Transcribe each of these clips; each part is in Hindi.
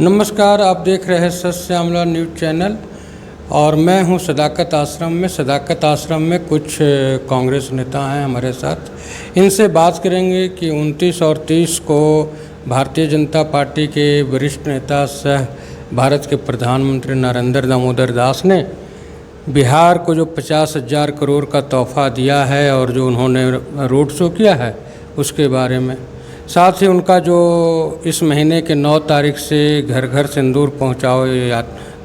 नमस्कार, आप देख रहे हैं सच श्यामला न्यूज़ चैनल और मैं हूं सदाकत आश्रम में। सदाकत आश्रम में कुछ कांग्रेस नेता हैं हमारे साथ। इनसे बात करेंगे कि 29 और 30 को भारतीय जनता पार्टी के वरिष्ठ नेता सह भारत के प्रधानमंत्री नरेंद्र दामोदर दास ने बिहार को जो 50,000 करोड़ का तोहफा दिया है और जो उन्होंने रोड शो किया है उसके बारे में, साथ ही उनका जो इस महीने के 9 तारीख से घर घर सिंदूर पहुंचाओ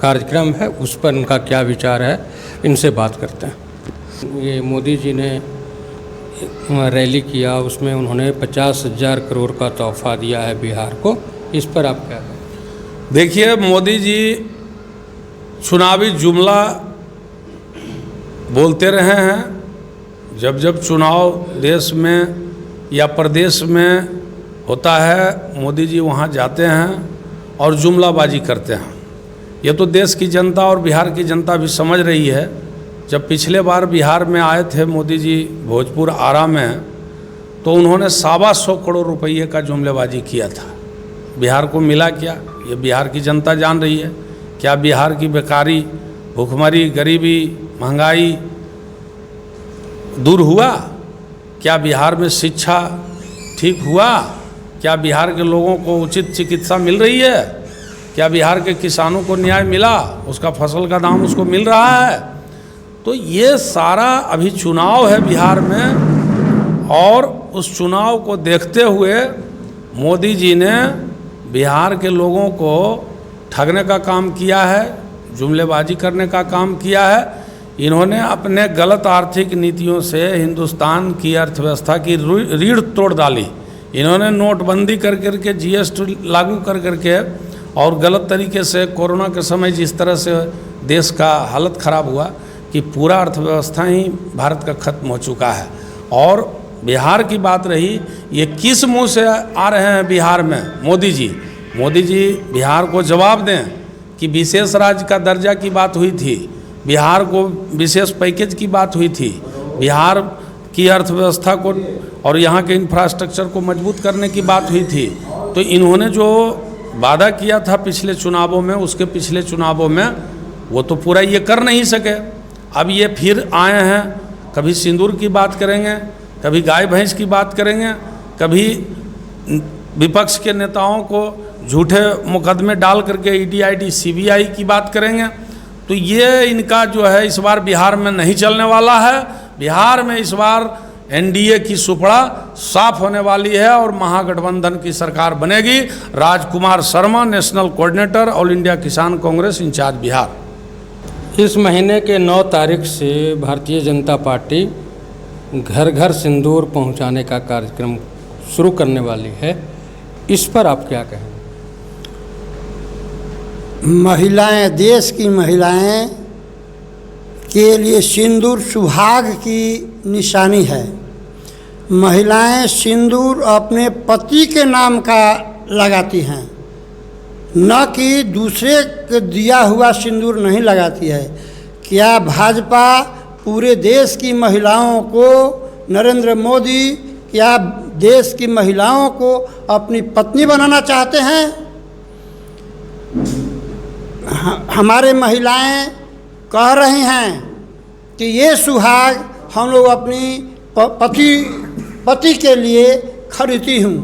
कार्यक्रम है उस पर उनका क्या विचार है, इनसे बात करते हैं। ये मोदी जी ने रैली किया, उसमें उन्होंने 50,000 करोड़ का तोहफा दिया है बिहार को, इस पर आप क्या कहें? देखिए, मोदी जी चुनावी जुमला बोलते रहे हैं। जब जब चुनाव देश में या प्रदेश में होता है, मोदी जी वहाँ जाते हैं और जुमलाबाजी करते हैं। ये तो देश की जनता और बिहार की जनता भी समझ रही है। जब पिछले बार बिहार में आए थे मोदी जी भोजपुर आरा में, तो उन्होंने 125 करोड़ रुपये का जुमलेबाजी किया था। बिहार को मिला क्या, ये बिहार की जनता जान रही है। क्या बिहार की बेकारी, भूखमरी, गरीबी, महंगाई दूर हुआ? क्या बिहार में शिक्षा ठीक हुआ? क्या बिहार के लोगों को उचित चिकित्सा मिल रही है? क्या बिहार के किसानों को न्याय मिला? उसका फसल का दाम उसको मिल रहा है? तो ये सारा अभी चुनाव है बिहार में, और उस चुनाव को देखते हुए मोदी जी ने बिहार के लोगों को ठगने का काम किया है, जुमलेबाजी करने का काम किया है। इन्होंने अपने गलत आर्थिक नीतियों से हिंदुस्तान की अर्थव्यवस्था की रीढ़ तोड़ डाली। इन्होंने नोटबंदी कर करके, जीएसटी लागू कर करके, और गलत तरीके से कोरोना के समय जिस तरह से देश का हालत ख़राब हुआ कि पूरा अर्थव्यवस्था ही भारत का ख़त्म हो चुका है। और बिहार की बात रही, ये किस मुंह से आ रहे हैं बिहार में मोदी जी? मोदी जी बिहार को जवाब दें कि विशेष राज्य का दर्जा की बात हुई थी, बिहार को विशेष पैकेज की बात हुई थी, बिहार की अर्थव्यवस्था को और यहाँ के इंफ्रास्ट्रक्चर को मजबूत करने की बात हुई थी। तो इन्होंने जो वादा किया था पिछले चुनावों में, उसके पिछले चुनावों में, वो तो पूरा ये कर नहीं सके। अब ये फिर आए हैं, कभी सिंदूर की बात करेंगे, कभी गाय भैंस की बात करेंगे, कभी विपक्ष के नेताओं को झूठे मुकदमे डाल करके ईडी, आईडी, सीबीआई की बात करेंगे। तो ये इनका जो है इस बार बिहार में नहीं चलने वाला है। बिहार में इस बार एनडीए की सुपड़ा साफ होने वाली है और महागठबंधन की सरकार बनेगी। Rajkumar Sharma, national coordinator, all India Kisan Congress, in charge Bihar. इस महीने के 9 तारीख से भारतीय जनता पार्टी घर घर सिंदूर पहुंचाने का कार्यक्रम शुरू करने वाली है, इस पर आप क्या कहें? महिलाएं, देश की महिलाएं के लिए सिंदूर सुहाग की निशानी है। महिलाएं सिंदूर अपने पति के नाम का लगाती हैं, न कि दूसरे के दिया हुआ सिंदूर नहीं लगाती है। क्या भाजपा पूरे देश की महिलाओं को, नरेंद्र मोदी क्या देश की महिलाओं को अपनी पत्नी बनाना चाहते हैं? हमारे महिलाएं कह रही हैं कि ये सुहाग हम लोग अपनी पति के लिए खरीदती हूँ।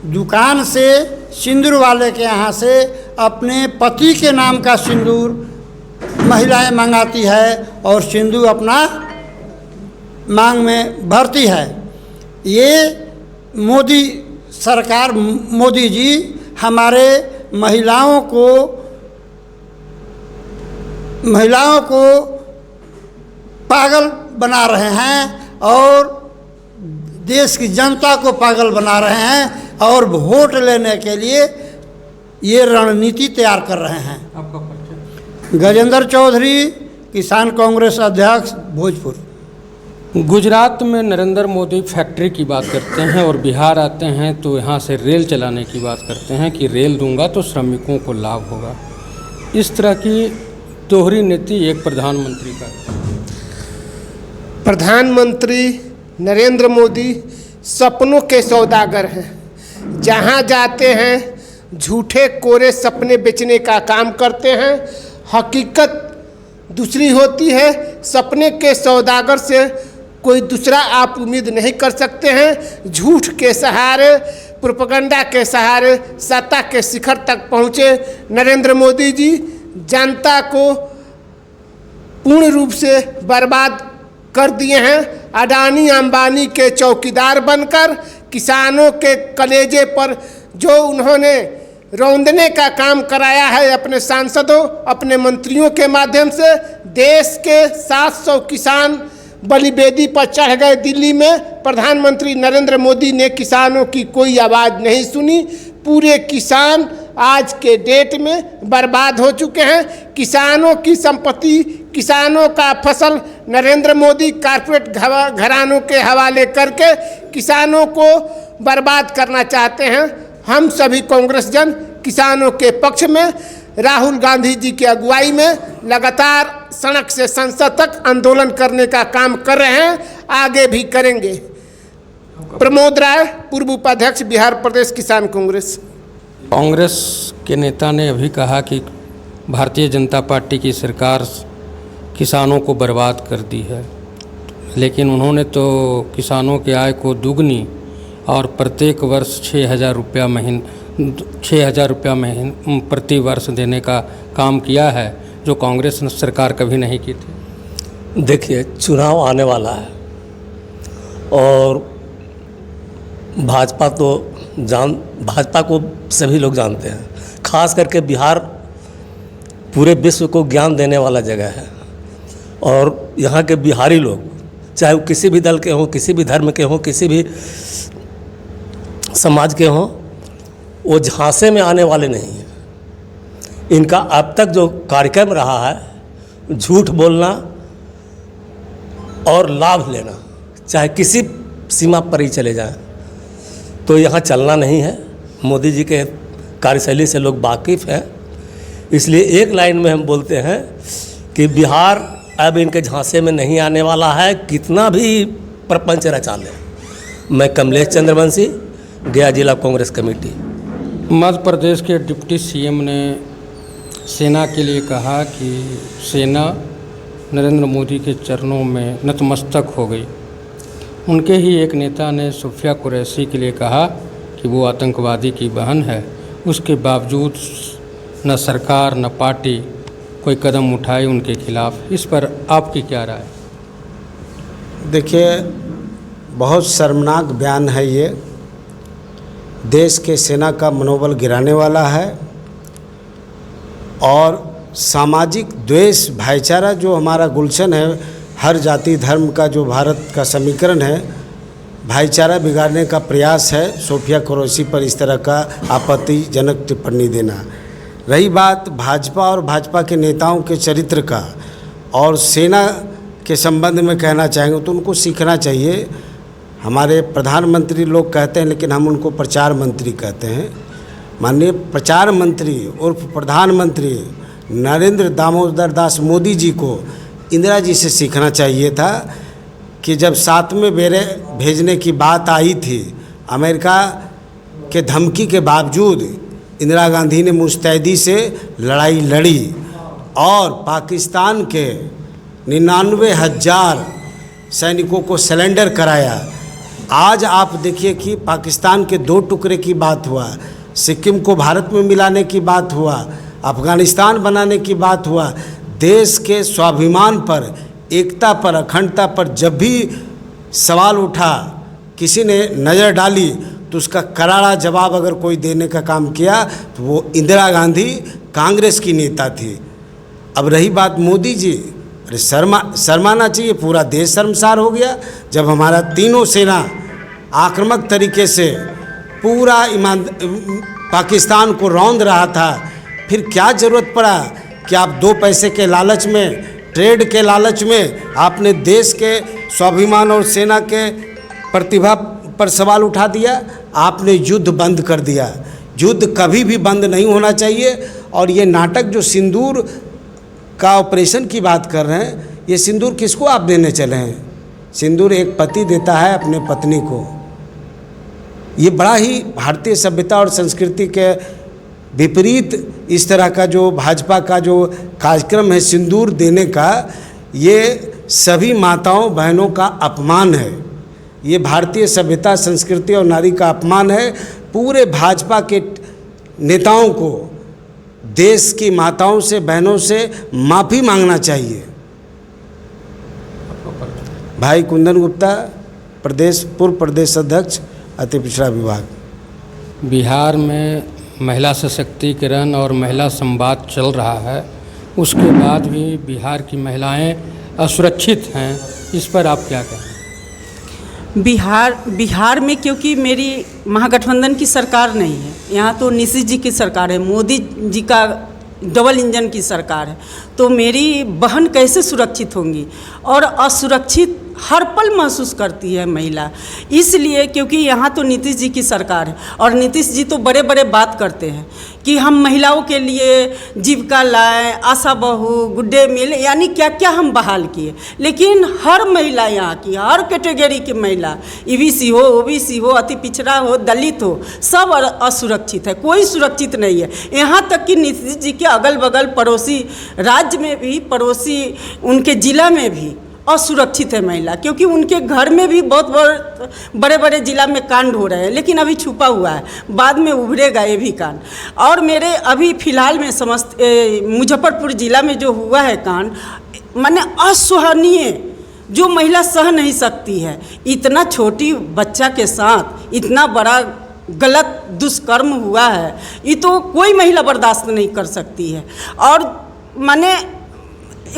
दुकान से, सिंदूर वाले के यहाँ से अपने पति के नाम का सिंदूर महिलाएं मंगाती है और सिंदूर अपना मांग में भरती है। ये मोदी सरकार, मोदी जी हमारे महिलाओं को पागल बना रहे हैं और देश की जनता को पागल बना रहे हैं और वोट लेने के लिए ये रणनीति तैयार कर रहे हैं। आपका परिचय? गजेंद्र चौधरी, किसान कांग्रेस अध्यक्ष, भोजपुर। गुजरात में नरेंद्र मोदी फैक्ट्री की बात करते हैं और बिहार आते हैं तो यहाँ से रेल चलाने की बात करते हैं कि रेल दूंगा तो श्रमिकों को लाभ होगा। इस तरह की दोहरी नीति एक प्रधानमंत्री का। प्रधानमंत्री नरेंद्र मोदी सपनों के सौदागर हैं। जहाँ जाते हैं झूठे कोरे सपने बेचने का काम करते हैं। हकीकत दूसरी होती है। सपने के सौदागर से कोई दूसरा आप उम्मीद नहीं कर सकते हैं। झूठ के सहारे, प्रोपेगेंडा के सहारे सत्ता के शिखर तक पहुँचे नरेंद्र मोदी जी जनता को पूर्ण रूप से बर्बाद कर दिए हैं। अडानी अंबानी के चौकीदार बनकर किसानों के कलेजे पर जो उन्होंने रौंदने का काम कराया है अपने सांसदों, अपने मंत्रियों के माध्यम से, देश के 700 किसान बलिवेदी पर चढ़ गए दिल्ली में। प्रधानमंत्री नरेंद्र मोदी ने किसानों की कोई आवाज़ नहीं सुनी। पूरे किसान आज के डेट में बर्बाद हो चुके हैं। किसानों की संपत्ति, किसानों का फसल नरेंद्र मोदी कारपोरेट घरानों के हवाले करके किसानों को बर्बाद करना चाहते हैं। हम सभी कांग्रेस जन किसानों के पक्ष में राहुल गांधी जी की अगुवाई में लगातार सड़क से संसद तक आंदोलन करने का काम कर रहे हैं, आगे भी करेंगे। प्रमोद राय, पूर्व उपाध्यक्ष, बिहार प्रदेश किसान कांग्रेस। कांग्रेस के नेता ने अभी कहा कि भारतीय जनता पार्टी की सरकार किसानों को बर्बाद कर दी है, लेकिन उन्होंने तो किसानों की आय को दुगनी और प्रत्येक वर्ष 6,000 रुपया प्रति वर्ष देने का काम किया है, जो कांग्रेस सरकार कभी नहीं की थी। देखिए, चुनाव आने वाला है और भाजपा को सभी लोग जानते हैं। खास करके बिहार पूरे विश्व को ज्ञान देने वाला जगह है और यहाँ के बिहारी लोग, चाहे वो किसी भी दल के हों, किसी भी धर्म के हों, किसी भी समाज के हों, वो झांसे में आने वाले नहीं हैं। इनका अब तक जो कार्यक्रम रहा है, झूठ बोलना और लाभ लेना, चाहे किसी सीमा पर ही चले जाएं, तो यहाँ चलना नहीं है। मोदी जी के कार्यशैली से लोग वाकिफ़ हैं, इसलिए एक लाइन में हम बोलते हैं कि बिहार अब इनके झांसे में नहीं आने वाला है, कितना भी प्रपंच रचा लें। मैं कमलेश चंद्रवंशी, गया जिला कांग्रेस कमेटी। मध्य प्रदेश के डिप्टी सीएम ने सेना के लिए कहा कि सेना नरेंद्र मोदी के चरणों में नतमस्तक हो गई। उनके ही एक नेता ने सुफिया कुरैशी के लिए कहा कि वो आतंकवादी की बहन है। उसके बावजूद न सरकार न पार्टी कोई कदम उठाए उनके खिलाफ। इस पर आपकी क्या राय? देखिए, बहुत शर्मनाक बयान है ये। देश के सेना का मनोबल गिराने वाला है और सामाजिक द्वेष, भाईचारा जो हमारा गुलशन है, हर जाति धर्म का जो भारत का समीकरण है, भाईचारा बिगाड़ने का प्रयास है सुफिया कुरैशी पर इस तरह का आपत्तिजनक टिप्पणी देना। रही बात भाजपा और भाजपा के नेताओं के चरित्र का और सेना के संबंध में कहना चाहेंगे तो उनको सीखना चाहिए। हमारे प्रधानमंत्री लोग कहते हैं, लेकिन हम उनको प्रचार मंत्री कहते हैं। माननीय प्रचार मंत्री उर्फ प्रधानमंत्री नरेंद्र दामोदर दास मोदी जी को इंदिरा जी से सीखना चाहिए था कि जब 7वें बेरे भेजने की बात आई थी, अमेरिका के धमकी के बावजूद इंदिरा गांधी ने मुस्तैदी से लड़ाई लड़ी और पाकिस्तान के 99,000 सैनिकों को सरेंडर कराया। आज आप देखिए कि पाकिस्तान के 2 टुकड़े की बात हुआ, सिक्किम को भारत में मिलाने की बात हुआ, अफगानिस्तान बनाने की बात हुआ। देश के स्वाभिमान पर, एकता पर, अखंडता पर जब भी सवाल उठा, किसी ने नज़र डाली, तो उसका करारा जवाब अगर कोई देने का काम किया तो वो इंदिरा गांधी कांग्रेस की नेता थी। अब रही बात मोदी जी, अरे शर्माना चाहिए। पूरा देश शर्मसार हो गया जब हमारा तीनों सेना आक्रामक तरीके से पूरा पाकिस्तान को रौंद रहा था। फिर क्या ज़रूरत पड़ा कि आप 2 पैसे के लालच में, ट्रेड के लालच में आपने देश के स्वाभिमान और सेना के प्रतिभा पर सवाल उठा दिया। आपने युद्ध बंद कर दिया। युद्ध कभी भी बंद नहीं होना चाहिए। और ये नाटक जो सिंदूर का ऑपरेशन की बात कर रहे हैं, ये सिंदूर किसको आप देने चले हैं? सिंदूर एक पति देता है अपने पत्नी को। ये बड़ा ही भारतीय सभ्यता और संस्कृति के विपरीत इस तरह का जो भाजपा का जो कार्यक्रम है सिंदूर देने का, ये सभी माताओं बहनों का अपमान है। ये भारतीय सभ्यता, संस्कृति और नारी का अपमान है। पूरे भाजपा के नेताओं को देश की माताओं से, बहनों से माफ़ी मांगना चाहिए। भाई कुंदन गुप्ता, पूर्व प्रदेश अध्यक्ष अति पिछड़ा विभाग। बिहार में महिला सशक्तिकरण और महिला संवाद चल रहा है, उसके बाद भी बिहार की महिलाएं असुरक्षित हैं, इस पर आप क्या कहें? बिहार में क्योंकि मेरी महागठबंधन की सरकार नहीं है, यहाँ तो नीतीश जी की सरकार है, मोदी जी का डबल इंजन की सरकार है, तो मेरी बहन कैसे सुरक्षित होंगी? और असुरक्षित हर पल महसूस करती है महिला, इसलिए क्योंकि यहाँ तो नीतीश जी की सरकार है और नीतीश जी तो बड़े बड़े बात करते हैं कि हम महिलाओं के लिए जीविका लाएं, आशा बहू, गुड डे मील, यानी क्या क्या हम बहाल किए, लेकिन हर महिला, यहाँ की हर कैटेगरी की महिला, ईबीसी हो, ओबीसी हो, अति पिछड़ा हो, दलित हो, सब असुरक्षित है, कोई सुरक्षित नहीं है। यहाँ तक कि नीतीश जी के अगल बगल पड़ोसी राज्य में भी, पड़ोसी उनके जिला में भी असुरक्षित है महिला, क्योंकि उनके घर में भी बहुत बड़े बड़े जिला में कांड हो रहे हैं, लेकिन अभी छुपा हुआ है, बाद में उभरेगा ये भी कांड। और मेरे अभी फिलहाल में मुजफ्फरपुर जिला में जो हुआ है कांड, माने असहनीय, जो महिला सह नहीं सकती है। इतना छोटी बच्चा के साथ इतना बड़ा गलत दुष्कर्म हुआ है, ये तो कोई महिला बर्दाश्त नहीं कर सकती है। और माने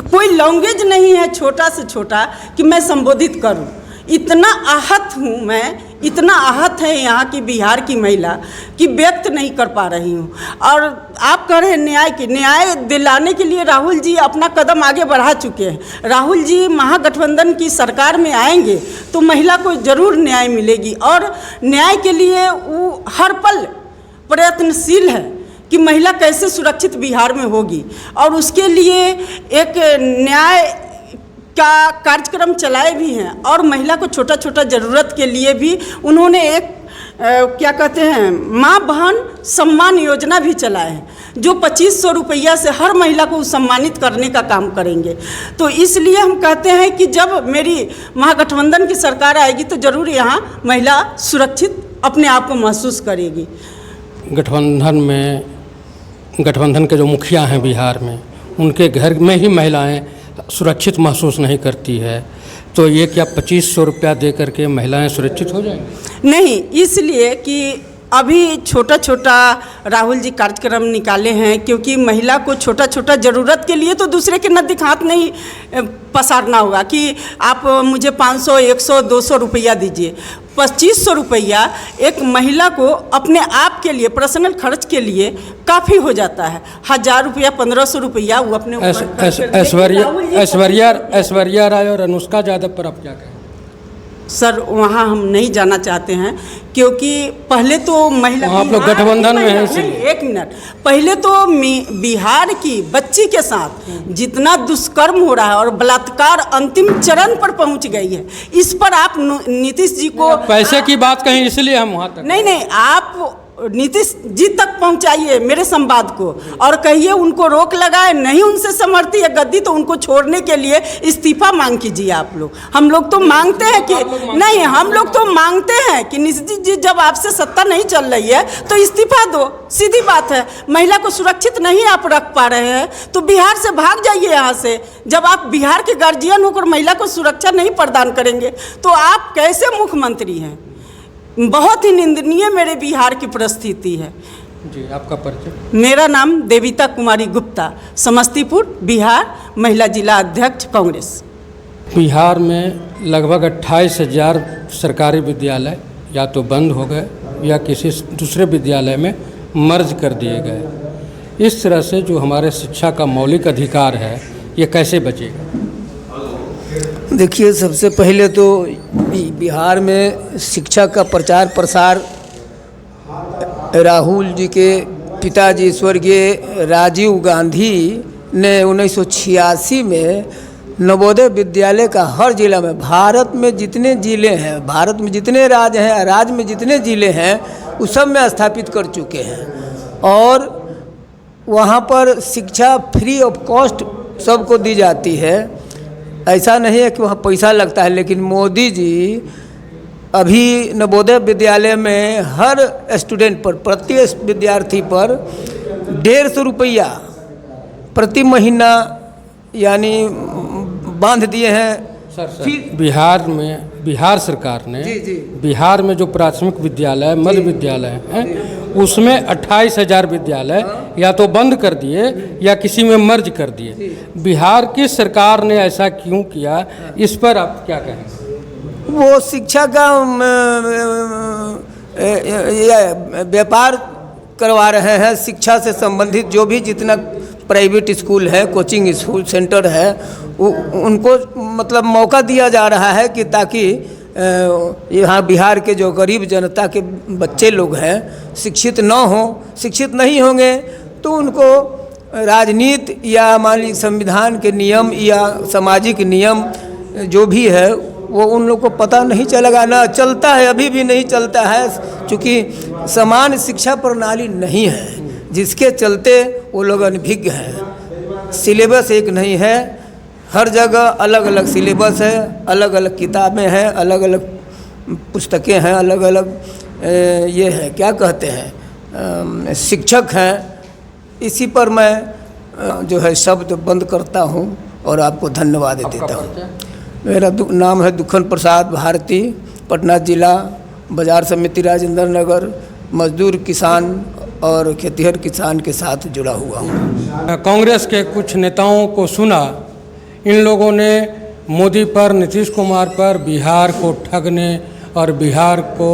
कोई लैंग्वेज नहीं है छोटा से छोटा कि मैं संबोधित करूं। इतना आहत हूं मैं, इतना आहत है यहाँ की बिहार की महिला कि व्यक्त नहीं कर पा रही हूँ। और आप कह रहे हैं न्याय दिलाने के लिए राहुल जी अपना कदम आगे बढ़ा चुके हैं। राहुल जी महागठबंधन की सरकार में आएंगे तो महिला को ज़रूर न्याय मिलेगी, और न्याय के लिए वो हर पल प्रयत्नशील है कि महिला कैसे सुरक्षित बिहार में होगी। और उसके लिए एक न्याय का कार्यक्रम चलाए भी हैं, और महिला को छोटा छोटा ज़रूरत के लिए भी उन्होंने एक क्या कहते हैं, माँ बहन सम्मान योजना भी चलाए हैं, जो 2500 रुपया से हर महिला को सम्मानित करने का काम करेंगे। तो इसलिए हम कहते हैं कि जब मेरी महागठबंधन की सरकार आएगी तो ज़रूर यहाँ महिला सुरक्षित अपने आप को महसूस करेगी। गठबंधन के जो मुखिया हैं बिहार में, उनके घर में ही महिलाएं सुरक्षित महसूस नहीं करती है, तो ये क्या 2500 रुपया दे करके महिलाएं सुरक्षित हो जाएंगी? नहीं, इसलिए कि अभी छोटा छोटा राहुल जी कार्यक्रम निकाले हैं, क्योंकि महिला को छोटा छोटा ज़रूरत के लिए तो दूसरे के नज़दीक हाथ नहीं पसारना होगा कि आप मुझे 500, 100, 200 रुपया दीजिए। 2500 रुपया एक महिला को अपने आप के लिए, पर्सनल खर्च के लिए काफ़ी हो जाता है। 1000 रुपया, 1500 रुपया वो अपने ऐश्वर्या राय और अनुष्का यादव पर आप क्या कहें? सर, वहाँ हम नहीं जाना चाहते हैं, क्योंकि पहले तो महिला, आप लोग गठबंधन में हैं इसलिए। एक मिनट, पहले तो बिहार की बच्ची के साथ जितना दुष्कर्म हो रहा है और बलात्कार अंतिम चरण पर पहुंच गई है, इस पर आप नीतीश जी को पैसे की बात कहें इसलिए हम वहाँ तक नहीं, आप नीतीश जी तक पहुंचाइए मेरे संवाद को, और कहिए उनको रोक लगाए, नहीं उनसे समर्थी है गद्दी तो उनको छोड़ने के लिए इस्तीफा मांग कीजिए आप लोग। हम लोग तो मांगते हैं कि नहीं, हम लोग तो मांगते हैं कि नीतीश जी जब आपसे सत्ता नहीं चल रही है तो इस्तीफा दो, सीधी बात है। महिला को सुरक्षित नहीं आप रख पा रहे हैं तो बिहार से भाग जाइए यहाँ से। जब आप बिहार के गार्जियन होकर महिला को सुरक्षा नहीं प्रदान करेंगे तो आप कैसे मुख्यमंत्री हैं? बहुत ही निंदनीय मेरे बिहार की परिस्थिति है। जी, आपका परिचय? मेरा नाम देविता कुमारी गुप्ता, समस्तीपुर बिहार, महिला जिला अध्यक्ष कांग्रेस। बिहार में लगभग 28,000 सरकारी विद्यालय या तो बंद हो गए या किसी दूसरे विद्यालय में मर्ज कर दिए गए। इस तरह से जो हमारे शिक्षा का मौलिक अधिकार है, ये कैसे बचेगा? देखिए, सबसे पहले तो बिहार में शिक्षा का प्रचार प्रसार राहुल जी के पिताजी स्वर्गीय राजीव गांधी ने 1986 में नवोदय विद्यालय का हर जिला में, भारत में जितने जिले हैं, भारत में जितने राज्य हैं, राज्य में जितने जिले हैं, उस सब में स्थापित कर चुके हैं। और वहाँ पर शिक्षा फ्री ऑफ कॉस्ट सबको दी जाती है। ऐसा नहीं है कि वहाँ पैसा लगता है, लेकिन मोदी जी अभी नवोदय विद्यालय में हर स्टूडेंट पर, प्रति विद्यार्थी पर 150 रुपया प्रति महीना यानी बांध दिए हैं। बिहार सरकार ने बिहार में जो प्राथमिक विद्यालय, मध्य विद्यालय हैं, उसमें 28,000 विद्यालय या तो बंद कर दिए या किसी में मर्ज कर दिए। बिहार की सरकार ने ऐसा क्यों किया, इस पर आप क्या कहेंगे? वो शिक्षा का व्यापार करवा रहे हैं। शिक्षा से संबंधित जो भी जितना प्राइवेट स्कूल है, कोचिंग स्कूल सेंटर है, उनको मतलब मौका दिया जा रहा है कि ताकि यहाँ बिहार के जो गरीब जनता के बच्चे लोग हैं शिक्षित न हों। शिक्षित नहीं होंगे तो उनको राजनीति या मान लीजिए संविधान के नियम या सामाजिक नियम जो भी है वो उन लोग को पता नहीं चलेगा, ना चलता है, अभी भी नहीं चलता है, क्योंकि समान शिक्षा प्रणाली नहीं है, जिसके चलते वो लोग अनभिज्ञ हैं। सिलेबस एक नहीं है, हर जगह अलग अलग सिलेबस है, अलग अलग किताबें हैं, अलग अलग पुस्तकें हैं, अलग अलग ये है क्या कहते हैं शिक्षक हैं। इसी पर मैं जो है शब्द बंद करता हूँ और आपको धन्यवाद देता हूँ। मेरा नाम है दुखन प्रसाद भारती, पटना जिला, बाजार समिति राजेंद्र नगर, मजदूर किसान और खेतिहर किसान के साथ जुड़ा हुआ हूँ। कांग्रेस के कुछ नेताओं को सुना, इन लोगों ने मोदी पर, नीतीश कुमार पर बिहार को ठगने और बिहार को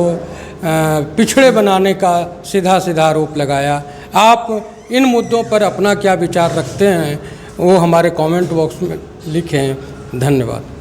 पिछड़े बनाने का सीधा सीधा आरोप लगाया। आप इन मुद्दों पर अपना क्या विचार रखते हैं वो हमारे कमेंट बॉक्स में लिखें। धन्यवाद।